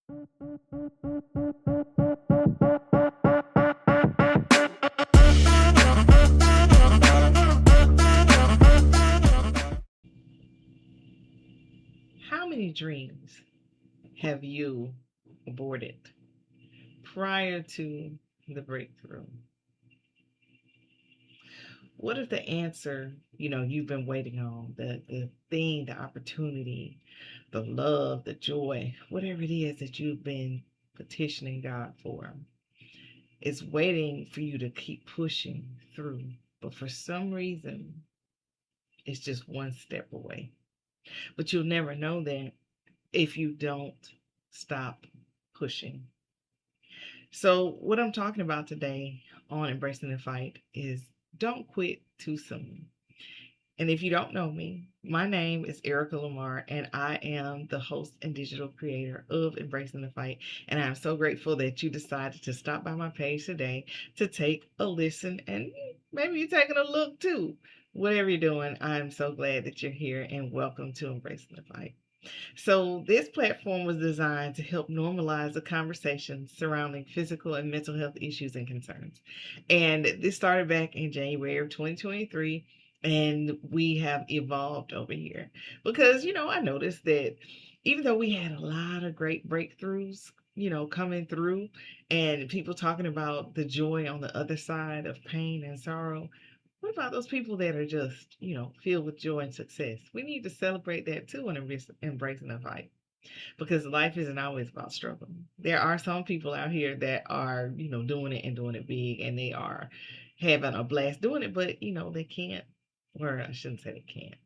How many dreams have you aborted prior to the breakthrough? What is the answer, you've been waiting on? The thing, the opportunity, the love, the joy, whatever it is that you've been petitioning God for. It's waiting for you to keep pushing through. But for some reason, it's just one step away. But you'll never know that if you don't stop pushing. So, what I'm talking about today on Embracing the Fight is don't quit too soon. And if you don't know me, my name is Erica Lamar, and I am the host and digital creator of Embracing the Fight. And I'm so grateful that you decided to stop by my page today to take a listen, and maybe you're taking a look too. Whatever you're doing, I'm so glad that you're here, and welcome to Embracing the Fight. So, this platform was designed to help normalize the conversation surrounding physical and mental health issues and concerns. And this started back in January of 2023, and we have evolved over here. Because, I noticed that even though we had a lot of great breakthroughs, coming through, and people talking about the joy on the other side of pain and sorrow, what about those people that are just, filled with joy and success? We need to celebrate that too and embracing the fight, because life isn't always about struggle. There are some people out here that are, doing it and doing it big, and they are having a blast doing it, but, they can't, or I shouldn't say they can't.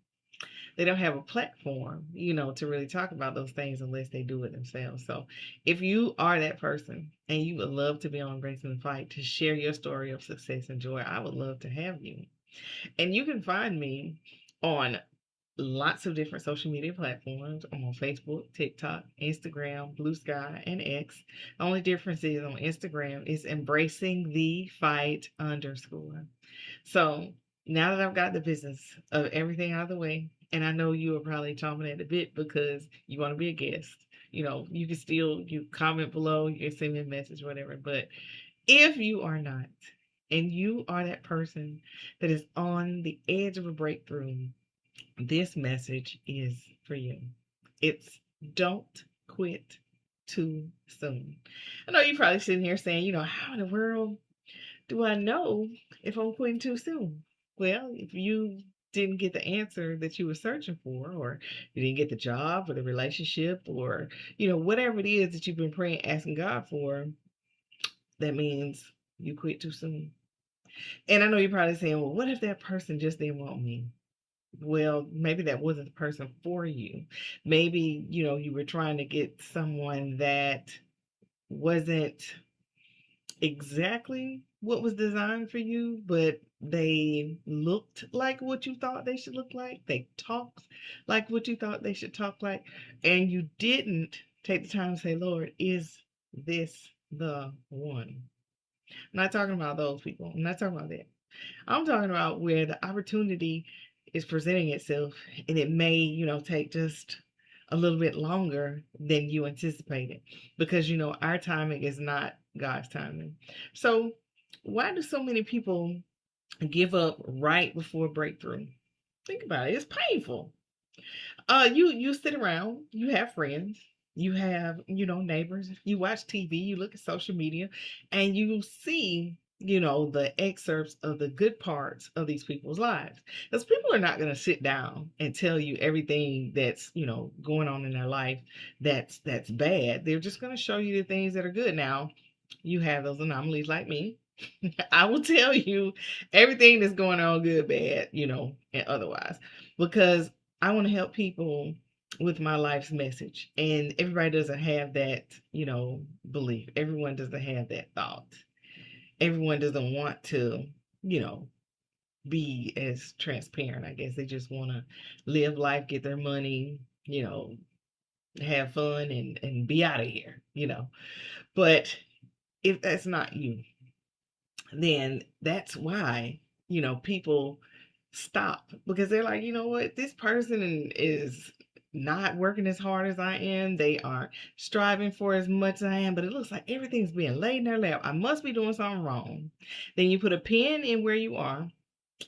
They don't have a platform, to really talk about those things unless they do it themselves. So if you are that person and you would love to be on Embracing the Fight to share your story of success and joy, I would love to have you. And you can find me on lots of different social media platforms. I'm on Facebook, TikTok, Instagram, Blue Sky, and X. The only difference is on Instagram is embracing the fight underscore. So now that I've got the business of everything out of the way, and I know you are probably chomping at the bit because you want to be a guest. You can still you comment below, you can send me a message, whatever. But if you are not, and you are that person that is on the edge of a breakthrough, this message is for you. It's don't quit too soon. I know you're probably sitting here saying, how in the world do I know if I'm quitting too soon? Well, if you didn't get the answer that you were searching for, or you didn't get the job or the relationship, or, whatever it is that you've been praying, asking God for, that means you quit too soon. And I know you're probably saying, well, what if that person just didn't want me? Well, maybe that wasn't the person for you. Maybe, you were trying to get someone that wasn't exactly what was designed for you, but they looked like what you thought they should look like. They talked like what you thought they should talk like. And you didn't take the time to say, Lord, is this the one? I'm not talking about those people. I'm not talking about that. I'm talking about where the opportunity is presenting itself, and it may, take just a little bit longer than you anticipated, because, our timing is not God's timing. So, why do so many people give up right before breakthrough? Think about it. It's painful. You sit around, you have friends, you have, neighbors, you watch TV, you look at social media, and you see, the excerpts of the good parts of these people's lives. Because people are not going to sit down and tell you everything that's, going on in their life that's bad. They're just going to show you the things that are good. Now, you have those anomalies like me. I will tell you everything that's going on, good, bad, and otherwise, because I want to help people with my life's message. And everybody doesn't have that, belief. Everyone doesn't have that thought. Everyone doesn't want to, you know, be as transparent. I guess they just want to live life, get their money, have fun and be out of here. But if that's not you, then that's why, people stop, because they're like, you know what, this person is not working as hard as I am. They aren't striving for as much as I am, but it looks like everything's being laid in their lap. I must be doing something wrong. Then you put a pin in where you are,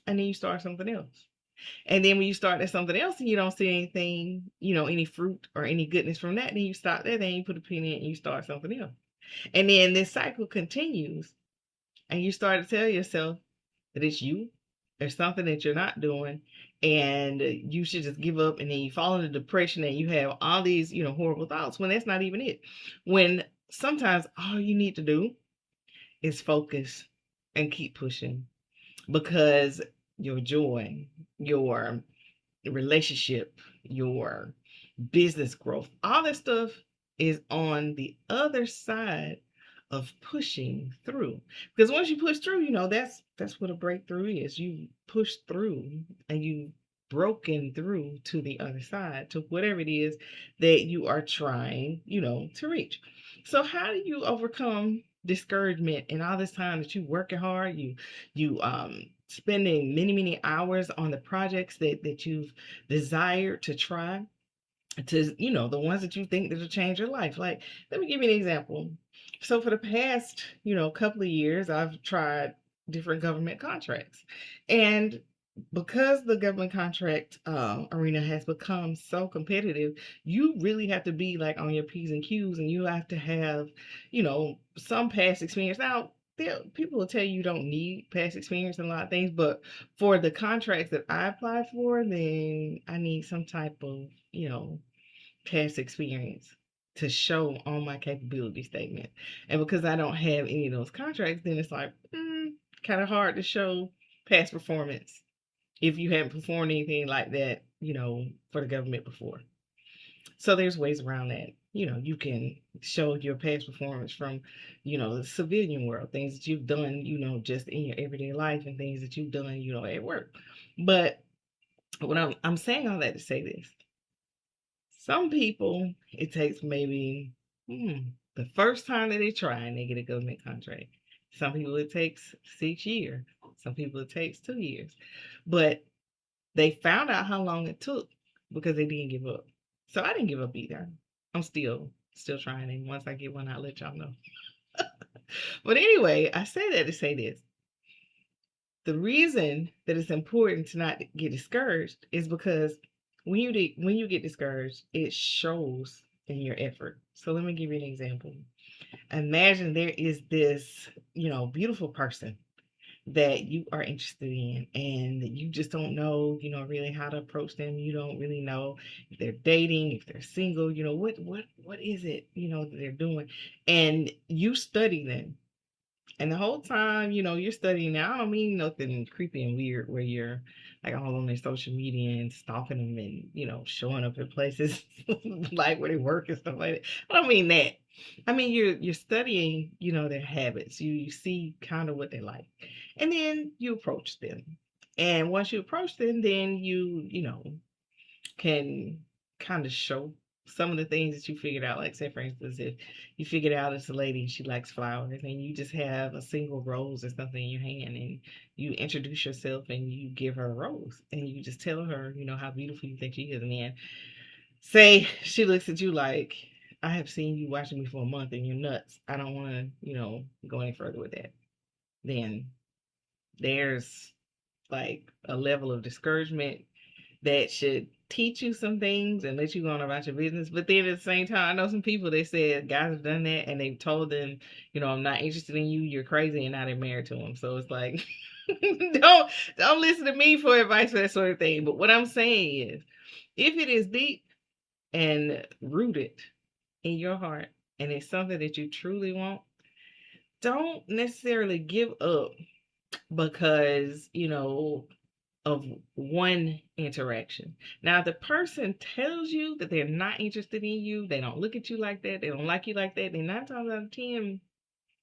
and then you start something else. And then when you start at something else and you don't see anything, any fruit or any goodness from that, then you stop there, then you put a pin in and you start something else. And then this cycle continues, and you start to tell yourself that it's you. There's something that you're not doing, and you should just give up. And then you fall into depression, and you have all these, horrible thoughts when that's not even it. When sometimes all you need to do is focus and keep pushing, because your joy, your relationship, your business growth, all that stuff is on the other side of pushing through. Because once you push through, that's what a breakthrough is. You push through and you broken through to the other side, to whatever it is that you are trying, to reach. So how do you overcome discouragement and all this time that you working hard, you spending many hours on the projects that you've desired to try, to the ones that you think that'll change your life? Like, let me give you an example. So for the past couple of years, I've tried different government contracts, and because the government contract arena has become so competitive, you really have to be like on your P's and Q's, and you have to have some past experience. Now, people will tell you don't need past experience in a lot of things, but for the contracts that I apply for, then I need some type of past experience to show on my capability statement. And because I don't have any of those contracts, then it's like kind of hard to show past performance if you haven't performed anything like that, for the government before. So there's ways around that. You can show your past performance from, the civilian world, things that you've done, just in your everyday life, and things that you've done, at work. But what I'm saying all that to say this: some people, it takes maybe the first time that they try and they get a government contract. Some people it takes 6 years. Some people it takes 2 years. But they found out how long it took because they didn't give up. So I didn't give up either. I'm still trying, and once I get one, I'll let y'all know. But anyway, I say that to say this: the reason that it's important to not get discouraged is because when you get discouraged, it shows in your effort. So let me give you an example. Imagine there is this, beautiful person that you are interested in, and you just don't know, really how to approach them. You don't really know if they're dating, if they're single, what is it, that they're doing. And you study them. And the whole time, you're studying. Now, I don't mean nothing creepy and weird where you're like all on their social media and stalking them and, showing up at places like where they work and stuff like that. I don't mean that. I mean, you're studying, their habits. You see kind of what they like. And then you approach them. And once you approach them, then you can kind of show some of the things that you figured out. Like, say, for instance, if you figured out it's a lady and she likes flowers, and you just have a single rose or something in your hand, and you introduce yourself and you give her a rose, and you just tell her, how beautiful you think she is. And then, say, she looks at you like, I have seen you watching me for a month and you're nuts. I don't want to, go any further with that. Then there's like a level of discouragement that should teach you some things and let you go on about your business. But then at the same time, I know some people, they said guys have done that and they've told them, I'm not interested in you, you're crazy, and now they're married to them. So it's like, don't listen to me for advice for that sort of thing. But what I'm saying is, if it is deep and rooted in your heart and it's something that you truly want, don't necessarily give up because, of one interaction. Now, if the person tells you that they're not interested in you, they don't look at you like that, they don't like you like that, then 9 times out of 10,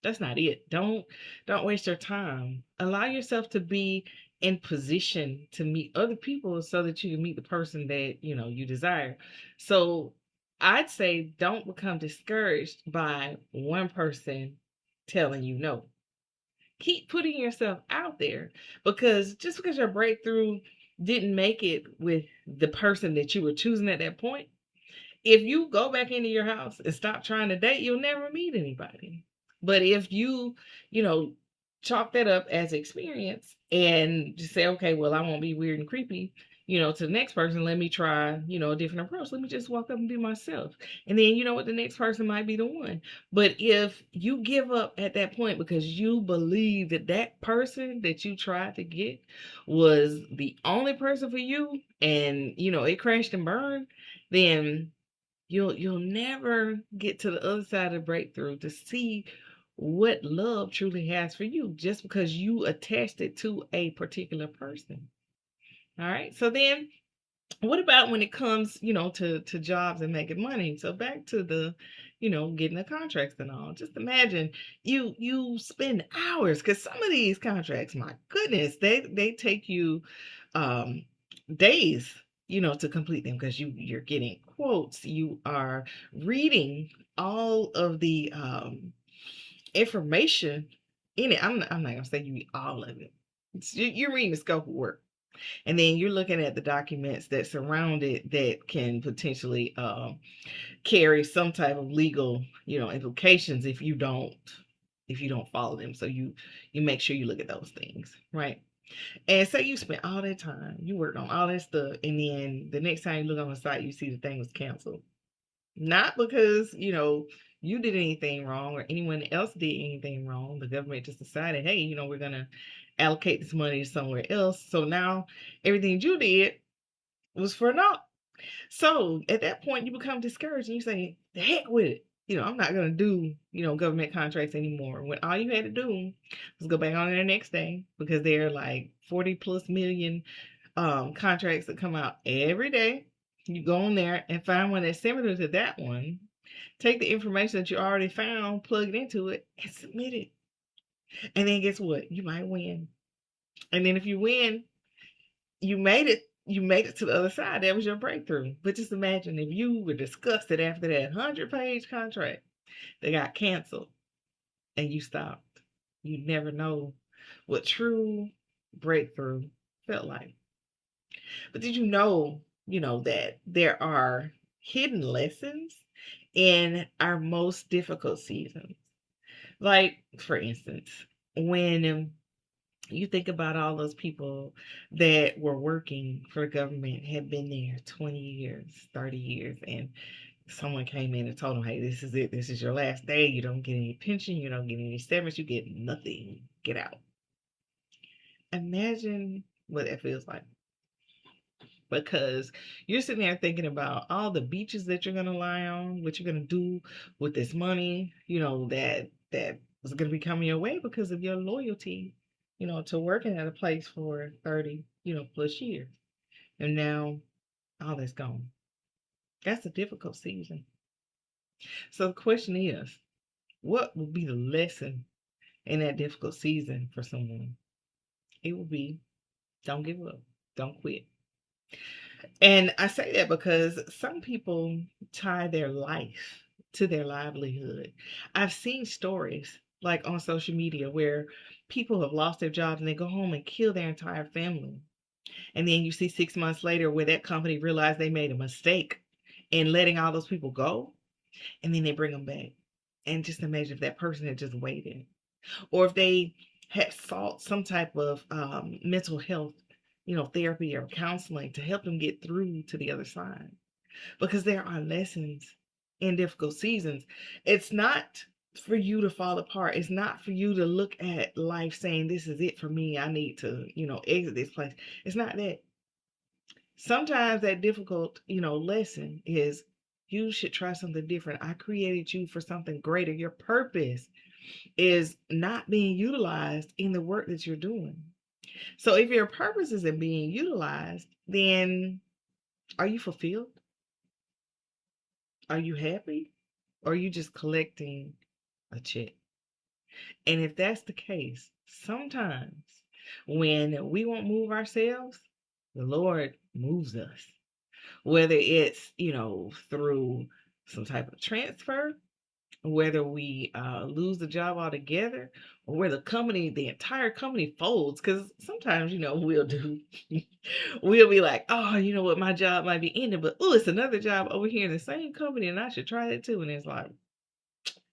that's not it. Don't waste your time. Allow yourself to be in position to meet other people so that you can meet the person that you desire. So I'd say don't become discouraged by one person telling you no. Keep putting yourself out there, because just because your breakthrough didn't make it with the person that you were choosing at that point, If you go back into your house and stop trying to date, you'll never meet anybody. But if you know, chalk that up as experience and just say, okay, well, I won't be weird and creepy, to the next person, let me try, a different approach. Let me just walk up and be myself. And then you know what, the next person might be the one. But if you give up at that point because you believe that that person that you tried to get was the only person for you and it crashed and burned, then you'll never get to the other side of the breakthrough to see what love truly has for you just because you attached it to a particular person. All right. So then what about when it comes, to jobs and making money? So back to the, getting the contracts and all. Just imagine you spend hours because some of these contracts, my goodness, they take you um days, to complete them because you're getting quotes, you are reading all of the information in it. I'm not gonna say you read all of it. You're reading the scope of work. And then you're looking at the documents that surround it that can potentially carry some type of legal, implications if you don't follow them. So you make sure you look at those things, right? And say you spent all that time, you worked on all that stuff, and then the next time you look on the site, you see the thing was canceled. Not because, you did anything wrong or anyone else did anything wrong. The government just decided, hey, we're going to allocate this money somewhere else. So now everything you did was for naught. So at that point, you become discouraged and you say, the heck with it. I'm not going to do, government contracts anymore. When all you had to do was go back on there the next day because there are like 40 plus million contracts that come out every day. You go on there and find one that's similar to that one. Take the information that you already found, plug it into it, and submit it. And then guess what? You might win. And then if you win, you made it. You made it to the other side. That was your breakthrough. But just imagine if you were disgusted after that 100-page contract that got canceled and you stopped. You never know what true breakthrough felt like. But did you know, that there are hidden lessons in our most difficult seasons? Like, for instance, when you think about all those people that were working for the government, had been there 20 years, 30 years, and someone came in and told them, hey, this is it. This is your last day. You don't get any pension. You don't get any severance. You get nothing. Get out. Imagine what that feels like. Because you're sitting there thinking about all the beaches that you're gonna lie on, what you're gonna do with this money, that is gonna be coming your way because of your loyalty, to working at a place for 30, plus years. And now all that's gone. That's a difficult season. So the question is, what will be the lesson in that difficult season for someone? It will be, don't give up, don't quit. And I say that because some people tie their life to their livelihood. I've seen stories like on social media where people have lost their jobs and they go home and kill their entire family. And then you see 6 months later where that company realized they made a mistake in letting all those people go, and then they bring them back. And just imagine if that person had just waited, or if they had sought some type of mental health, therapy or counseling to help them get through to the other side. Because there are lessons in difficult seasons. It's not for you to fall apart. It's not for you to look at life saying, this is it for me. I need to, exit this place. It's not that. Sometimes that difficult, lesson is you should try something different. I created you for something greater. Your purpose is not being utilized in the work that you're doing. So if your purpose isn't being utilized, then are you fulfilled? Are you happy? Or are you just collecting a check? And if that's the case, sometimes when we won't move ourselves, the Lord moves us. Whether it's, through some type of transfer, whether we lose the job altogether, or where the entire company folds. Because sometimes, we'll do, we'll be like, oh, you know what, my job might be ending, but oh, it's another job over here in the same company, and I should try that too. And it's like,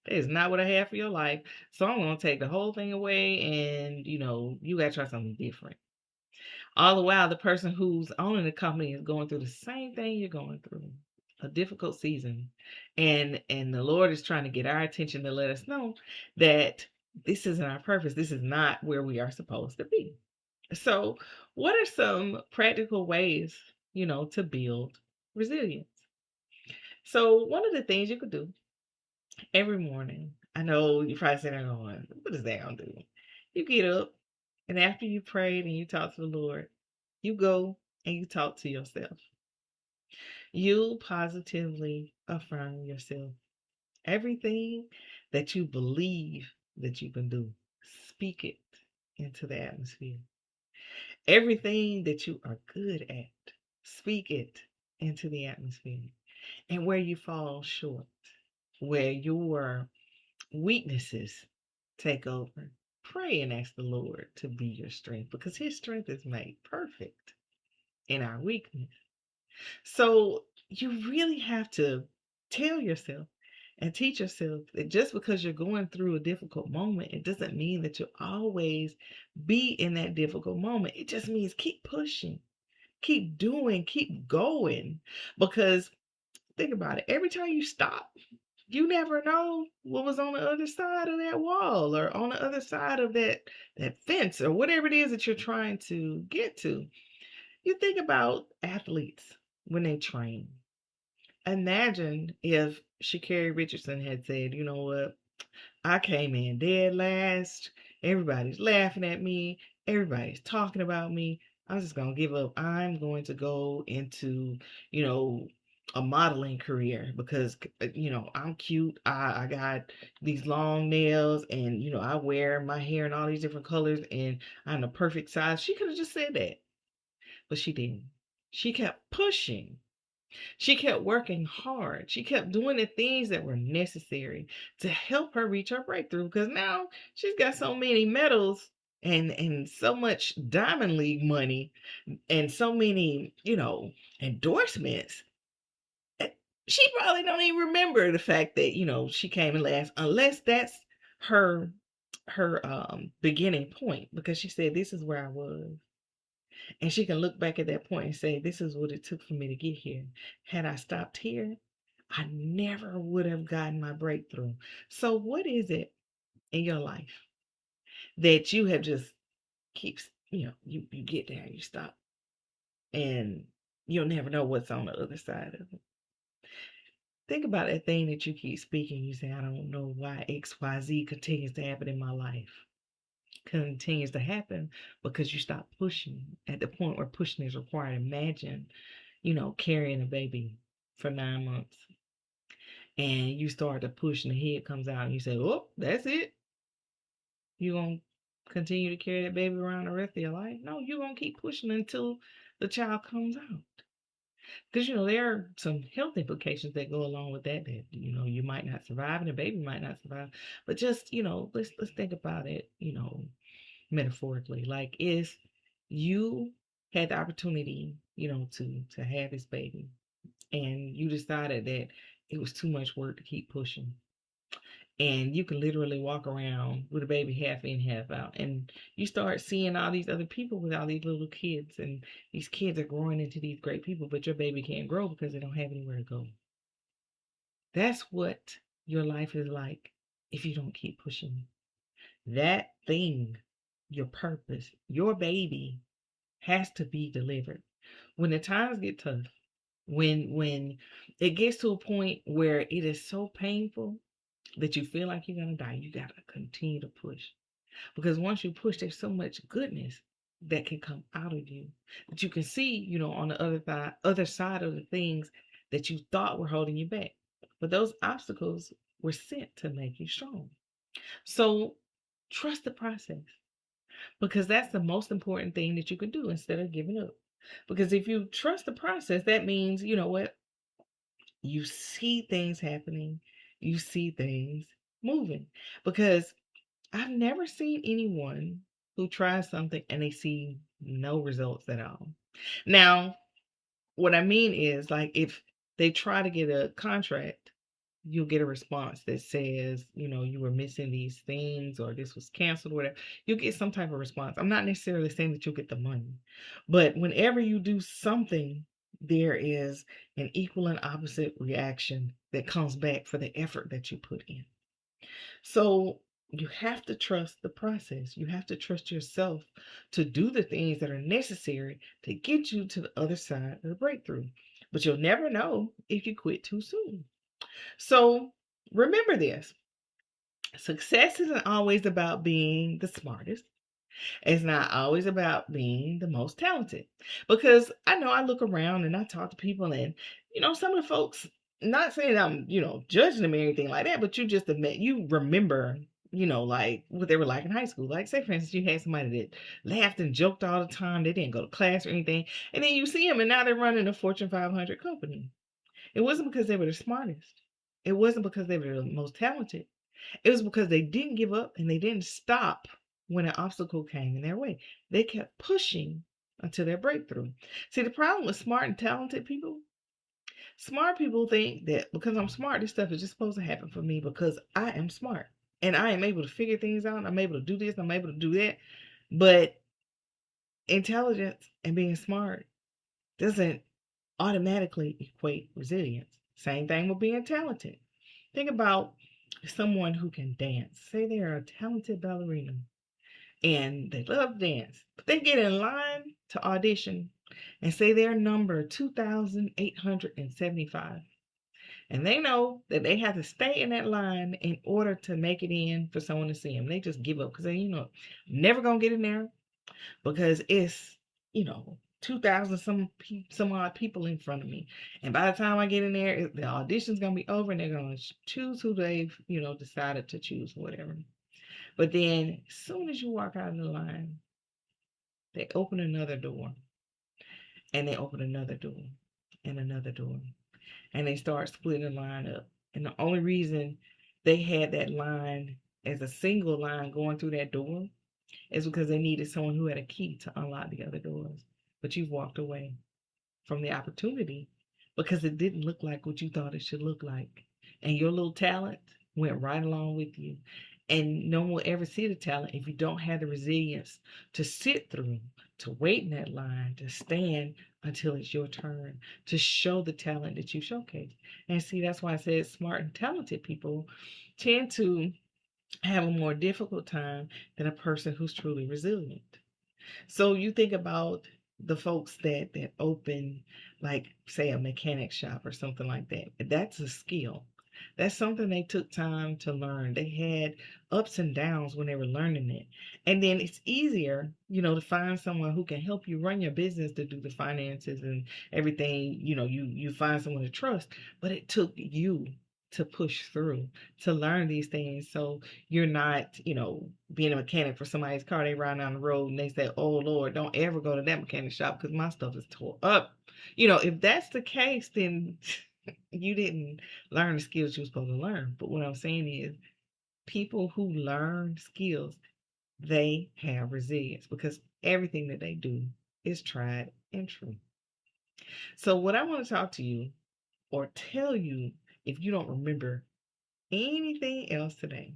that is not what I have for your life. So I'm gonna take the whole thing away, and you gotta try something different. All the while, the person who's owning the company is going through the same thing you're going through, a difficult season. And the Lord is trying to get our attention to let us know that this isn't our purpose. This is not where we are supposed to be. So, what are some practical ways, to build resilience? So, one of the things you could do every morning, I know you're probably sitting there going, what is that going to do? You get up, and after you prayed and you talk to the Lord, you go and you talk to yourself. You positively affirm yourself. Everything that you believe that you can do, speak it into the atmosphere. Everything that you are good at, speak it into the atmosphere. And where you fall short, where your weaknesses take over, pray and ask the Lord to be your strength, because His strength is made perfect in our weakness. So you really have to tell yourself and teach yourself that just because you're going through a difficult moment, it doesn't mean that you'll always be in that difficult moment. It just means keep pushing, keep doing, keep going. Because think about it, every time you stop, you never know what was on the other side of that wall, or on the other side of that fence, or whatever it is that you're trying to get to. You think about athletes when they train. Imagine if Sha'Carri Richardson had said, you know what, I came in dead last. Everybody's laughing at me. Everybody's talking about me. I'm just going to give up. I'm going to go into, you know, a modeling career because, I'm cute. I got these long nails, and, I wear my hair in all these different colors, and I'm the perfect size. She could have just said that, but she didn't. She kept pushing. She kept working hard. She kept doing the things that were necessary to help her reach her breakthrough, because now she's got so many medals and so much Diamond League money and so many, endorsements. eh, She probably don't even remember the fact that, she came in last, unless that's her beginning point, because she said, this is where I was. And she can look back at that point and say, this is what it took for me to get here. Had I stopped here, I never would have gotten my breakthrough. So, what is it in your life that you have just keeps, you get there, you stop, and you'll never know what's on the other side of it? Think about that thing that you keep speaking. You say, I don't know why XYZ continues to happen in my life. Continues to happen because you stop pushing at the point where pushing is required. Imagine, carrying a baby for 9 months, and you start to push and the head comes out, and you say, oh, that's it. You gonna continue to carry that baby around the rest of your life? No, you're gonna keep pushing until the child comes out. Because there are some health implications that go along with that you might not survive, and the baby might not survive. But just, let's think about it, metaphorically. Like, if you had the opportunity, to have this baby, and you decided that it was too much work to keep pushing, and you can literally walk around with a baby half in, half out, and you start seeing all these other people with all these little kids, and these kids are growing into these great people, but your baby can't grow because they don't have anywhere to go. That's what your life is like if you don't keep pushing. That thing, your purpose, your baby, has to be delivered. When the times get tough, when it gets to a point where it is so painful that you feel like you're gonna die, you gotta continue to push. Because once you push, there's so much goodness that can come out of you that you can see, on the other side of the things that you thought were holding you back. But those obstacles were sent to make you strong. So trust the process, because that's the most important thing that you can do instead of giving up. Because if you trust the process, that means, you know what? You see things happening, you see things moving. Because I've never seen anyone who tries something and they see no results at all. Now, what I mean is, like, if they try to get a contract, you'll get a response that says, you were missing these things or this was canceled or whatever. You'll get some type of response. I'm not necessarily saying that you'll get the money, but whenever you do something, there is an equal and opposite reaction that comes back for the effort that you put in. So you have to trust the process. You have to trust yourself to do the things that are necessary to get you to the other side of the breakthrough. But you'll never know if you quit too soon. So remember this: success isn't always about being the smartest. It's not always about being the most talented. Because I know I look around and I talk to people, and some of the folks, not saying I'm, judging them or anything like that, but you just admit, you remember, like what they were like in high school. Like, say for instance, you had somebody that laughed and joked all the time, they didn't go to class or anything, and then you see them and now they're running a Fortune 500 company. It wasn't because they were the smartest. It wasn't because they were the most talented. It was because they didn't give up and they didn't stop when an obstacle came in their way. They kept pushing until their breakthrough. See, the problem with smart and talented people, smart people think that because I'm smart, this stuff is just supposed to happen for me because I am smart. And I am able to figure things out. I'm able to do this. I'm able to do that. But intelligence and being smart doesn't automatically equate resilience. Same thing with being talented. Think about someone who can dance. Say they're a talented ballerina and they love to dance, but they get in line to audition and say they're number 2,875. And they know that they have to stay in that line in order to make it in for someone to see them. They just give up because never going to get in there because it's, 2,000 some odd people in front of me. And by the time I get in there, the audition's going to be over and they're going to choose who they've, decided to choose or whatever. But then as soon as you walk out of the line, they open another door and they open another door and another door. And they start splitting the line up. And the only reason they had that line as a single line going through that door is because they needed someone who had a key to unlock the other doors. But you've walked away from the opportunity because it didn't look like what you thought it should look like. And your little talent went right along with you. And no one will ever see the talent if you don't have the resilience to sit through, to wait in that line, to stand until it's your turn, to show the talent that you showcase. And see, that's why I said smart and talented people tend to have a more difficult time than a person who's truly resilient. So you think about the folks that open, like, say, a mechanic shop or something like that. That's a skill. That's something they took time to learn. They had ups and downs when they were learning it. And then it's easier, to find someone who can help you run your business, to do the finances and everything. You find someone to trust, but it took you to push through to learn these things. So you're not, being a mechanic for somebody's car. They ride down the road and they say, oh Lord, don't ever go to that mechanic shop because my stuff is tore up. If that's the case, then you didn't learn the skills you were supposed to learn. But what I'm saying is, people who learn skills, they have resilience because everything that they do is tried and true. So what I want to talk to you or tell you, if you don't remember anything else today,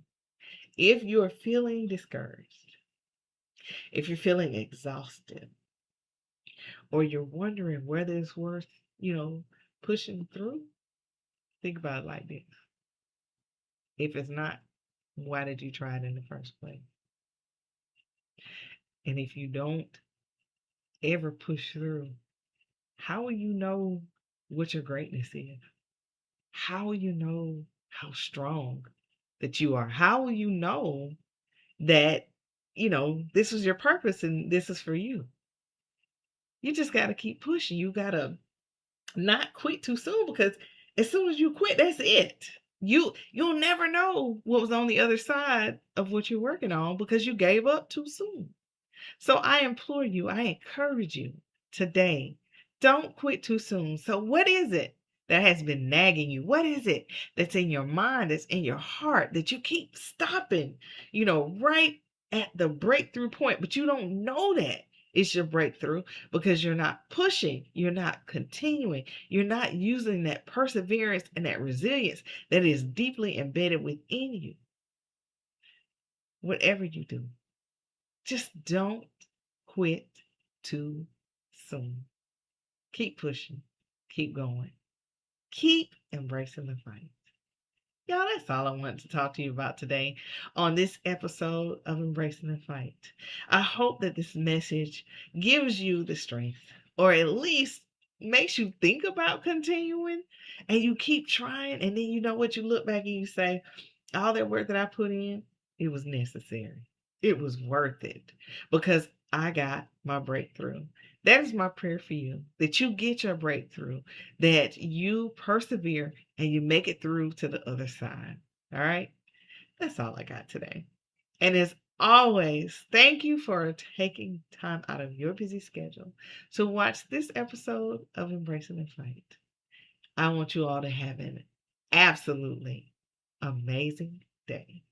if you're feeling discouraged, if you're feeling exhausted, or you're wondering whether it's worth, pushing through, think about it like this. If it's not, why did you try it in the first place? And if you don't ever push through, how will you know what your greatness is? How will you know how strong that you are? How will you know that, this is your purpose and this is for you? You just got to keep pushing. You got to not quit too soon, because as soon as you quit, that's it. You'll never know what was on the other side of what you're working on because you gave up too soon. So I implore you, I encourage you today, don't quit too soon. So what is it that has been nagging you? What is it that's in your mind, that's in your heart, that you keep stopping, right at the breakthrough point, but you don't know that it's your breakthrough because you're not pushing, you're not continuing, you're not using that perseverance and that resilience that is deeply embedded within you. Whatever you do, just don't quit too soon. Keep pushing, keep going, keep embracing the fight. Y'all, that's all I wanted to talk to you about today on this episode of Embracing the Fight. I hope that this message gives you the strength, or at least makes you think about continuing, and you keep trying, and then you know what, you look back and you say, all that work that I put in, it was necessary. It was worth it because I got my breakthrough. That is my prayer for you, that you get your breakthrough, that you persevere and you make it through to the other side. All right? That's all I got today. And as always, thank you for taking time out of your busy schedule to watch this episode of Embracing the Fight. I want you all to have an absolutely amazing day.